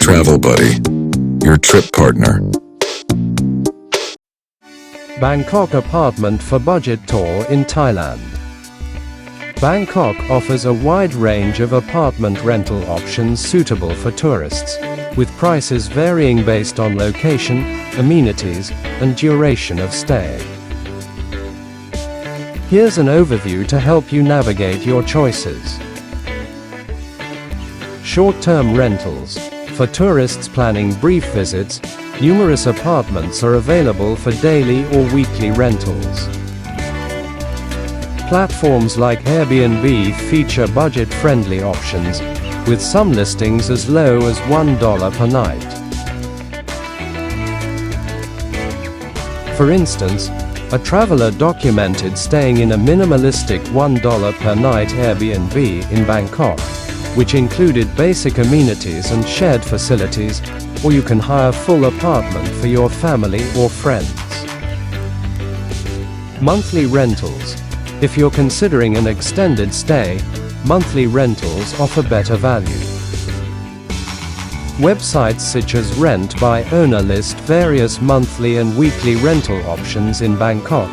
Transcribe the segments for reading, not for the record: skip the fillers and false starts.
Travel buddy, your trip partner. Bangkok apartment for budget tour in Thailand. Bangkok offers a wide range of apartment rental options suitable for tourists, with prices varying based on location, amenities, and duration of stay. Here's an overview to help you navigate your choices. Short-term rentals. For tourists planning brief visits, numerous apartments are available for daily or weekly rentals. Platforms like Airbnb feature budget-friendly options, with some listings as low as $1 per night. For instance, a traveler documented staying in a minimalistic $1 per night Airbnb in Bangkok, which included basic amenities and shared facilities, or you can hire full apartment for your family or friends. Monthly rentals. If you're considering an extended stay, monthly rentals offer better value. Websites such as Rent by Owner list various monthly and weekly rental options in Bangkok,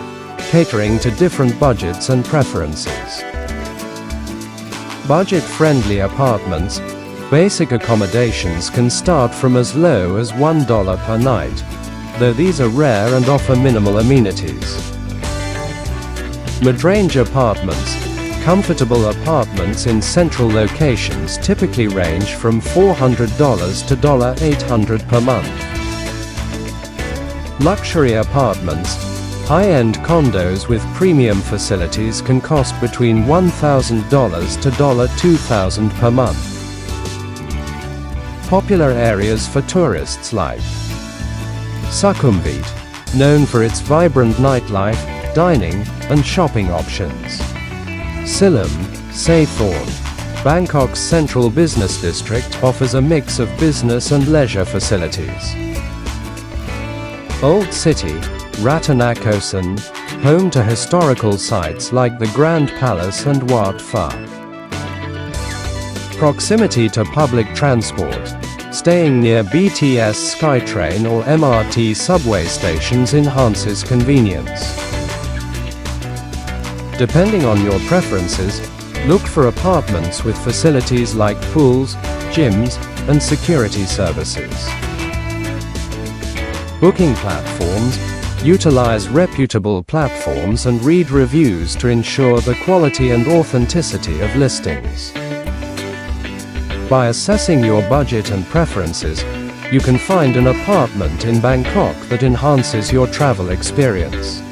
catering to different budgets and preferences. Budget-friendly apartments. Basic accommodations can start from as low as $1 per night, though these are rare and offer minimal amenities. Mid-range apartments. Comfortable apartments in central locations typically range from $400 to $800 per month. Luxury apartments. High-end condos with premium facilities can cost between $1,000 to $2,000 per month. Popular areas for tourists like Sukhumvit, known for its vibrant nightlife, dining, and shopping options. Siloam, Sathorn, Bangkok's central business district offers a mix of business and leisure facilities. Old City, Ratanakosin, home to historical sites like the Grand Palace and Wat Phra. Proximity to public transport. Staying near BTS SkyTrain or MRT subway stations enhances convenience. Depending on your preferences, look for apartments with facilities like pools, gyms, and security services. Booking platforms. Utilize reputable platforms and read reviews to ensure the quality and authenticity of listings. By assessing your budget and preferences, you can find an apartment in Bangkok that enhances your travel experience.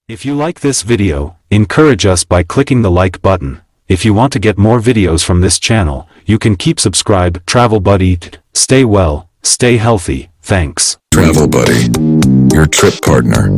If you like this video, encourage us by clicking the like button. If you want to get more videos from this channel, you can keep subscribe. Travel buddy. Stay well, stay healthy. Thanks. Travel buddy, your trip partner.